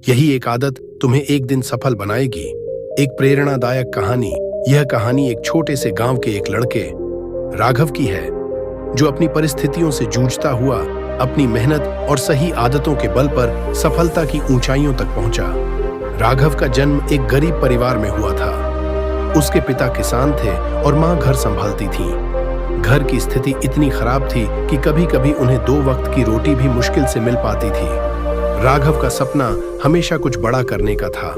यही एक आदत तुम्हें एक दिन सफल बनाएगी। एक प्रेरणादायक कहानी। यह कहानी एक छोटे से गांव के एक लड़के राघव की है, जो अपनी परिस्थितियों से जूझता हुआ अपनी मेहनत और सही आदतों के बल पर सफलता की ऊंचाइयों तक पहुंचा। राघव का जन्म एक गरीब परिवार में हुआ था। उसके पिता किसान थे और मां घर संभालती थी। घर की स्थिति इतनी खराब थी कि कभी-कभी उन्हें 2 वक्त की रोटी भी मुश्किल से मिल पाती थी। राघव का सपना हमेशा कुछ बड़ा करने का था।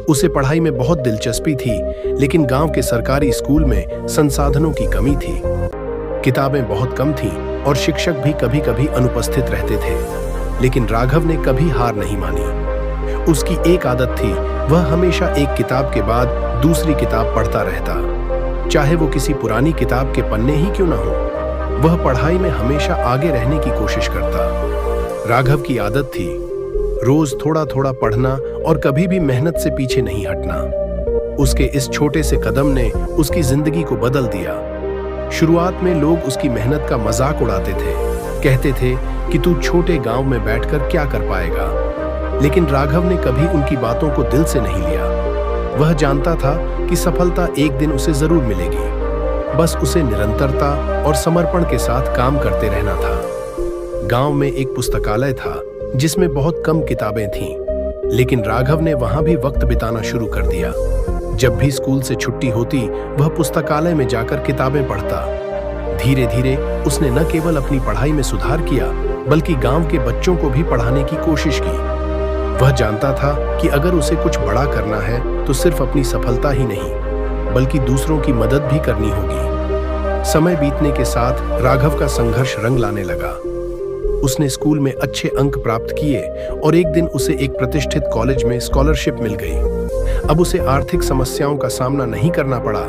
उसे पढ़ाई में बहुत दिलचस्पी थी, लेकिन गांव के सरकारी स्कूल में संसाधनों की कमी थी। किताबें बहुत कम थीं और शिक्षक भी कभी-कभी अनुपस्थित रहते थे। लेकिन राघव ने कभी हार नहीं मानी। उसकी एक आदत थी, वह हमेशा एक किताब के बाद दूसरी किताब पढ़ता रहता, चाहे वो किसी पुरानी किताब के पन्ने ही क्यों ना हो। वह पढ़ाई में हमेशा आगे रहने की कोशिश करता। राघव की आदत थी रोज थोड़ा-थोड़ा पढ़ना और कभी भी मेहनत से पीछे नहीं हटना। उसके इस छोटे से कदम ने उसकी जिंदगी को बदल दिया। शुरुआत में लोग उसकी मेहनत का मजाक उड़ाते थे, कहते थे कि तू छोटे गांव में बैठकर क्या कर पाएगा। लेकिन राघव ने कभी उनकी बातों को दिल से नहीं लिया। वह जानता था कि सफलता एक दिन उसे जरूर मिलेगी, बस उसे निरंतरता और समर्पण के साथ काम करते रहना था। गांव में एक पुस्तकालय था जिसमें बहुत कम किताबें थीं, लेकिन राघव ने वहां भी वक्त बिताना शुरू कर दिया। जब भी स्कूल से छुट्टी होती, वह पुस्तकालय में जाकर किताबें पढ़ता। धीरे-धीरे उसने न केवल अपनी पढ़ाई में सुधार किया, बल्कि गांव के बच्चों को भी पढ़ाने की कोशिश की। वह जानता था कि अगर उसे कुछ बड़ा करना है तो सिर्फ अपनी सफलता ही नहीं, बल्कि दूसरों की मदद भी करनी होगी। समय बीतने के साथ राघव का संघर्ष रंग लाने लगा। उसने स्कूल में अच्छे अंक प्राप्त किए और एक दिन उसे एक प्रतिष्ठित कॉलेज में स्कॉलरशिप मिल गई। अब उसे आर्थिक समस्याओं का सामना नहीं करना पड़ा,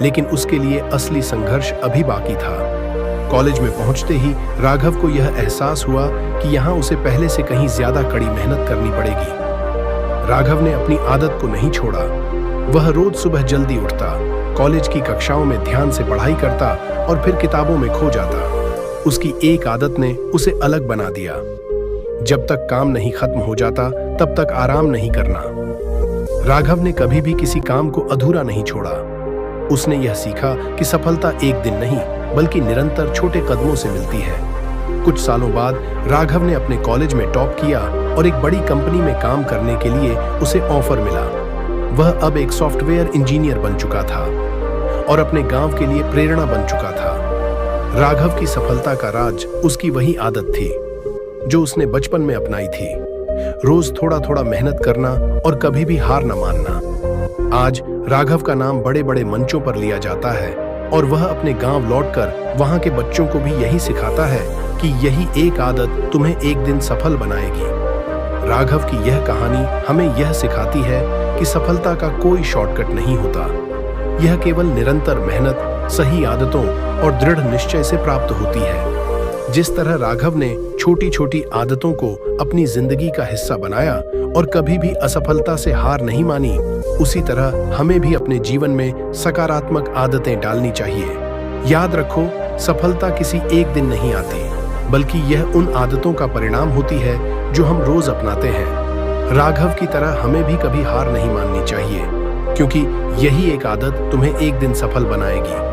लेकिन उसके लिए असली संघर्ष अभी बाकी था। कॉलेज में पहुंचते ही राघव को यह एहसास हुआ कि यहाँ उसे पहले से कहीं ज्यादा कड़ी मेहनत करनी पड़ेगी। राघव ने अपनी आदत को नहीं छोड़ा। वह रोज सुबह जल्दी उठता, कॉलेज की कक्षाओं में ध्यान से पढ़ाई करता और फिर किताबों में खो जाता। उसकी एक आदत ने उसे अलग बना दिया। जब तक काम नहीं खत्म हो जाता, तब तक आराम नहीं करना। राघव ने कभी भी किसी काम को अधूरा नहीं छोड़ा। उसने यह सीखा कि सफलता एक दिन नहीं, बल्कि निरंतर छोटे कदमों से मिलती है। कुछ सालों बाद राघव ने अपने कॉलेज में टॉप किया और एक बड़ी कंपनी में काम करने के लिए उसे ऑफर मिला। वह अब एक सॉफ्टवेयर इंजीनियर बन चुका था और अपने गांव के लिए प्रेरणा बन चुका था। राघव की सफलता का राज उसकी वही आदत थी जो उसने बचपन में अपनाई थी, रोज थोड़ा-थोड़ा मेहनत करना और कभी भी हार न मानना। आज राघव का नाम बड़े-बड़े मंचों पर लिया जाता है और वह अपने गांव लौटकर वहां के बच्चों को भी यही सिखाता है कि यही एक आदत तुम्हें एक दिन सफल बनाएगी। राघव की यह कहानी हमें यह सिखाती है कि सफलता का कोई शॉर्टकट नहीं होता। यह केवल निरंतर मेहनत, सही आदतों और दृढ़ निश्चय से प्राप्त होती है। जिस तरह राघव ने छोटी-छोटी आदतों को अपनी जिंदगी का हिस्सा बनाया और कभी भी असफलता से हार नहीं मानी, उसी तरह हमें भी अपने जीवन में सकारात्मक आदतें डालनी चाहिए। याद रखो, सफलता किसी एक दिन नहीं आती, बल्कि यह उन आदतों का परिणाम होती है जो हम रोज अपनाते हैं। राघव की तरह हमें भी कभी हार नहीं माननी चाहिए, क्योंकि यही एक आदत तुम्हें एक दिन सफल बनाएगी।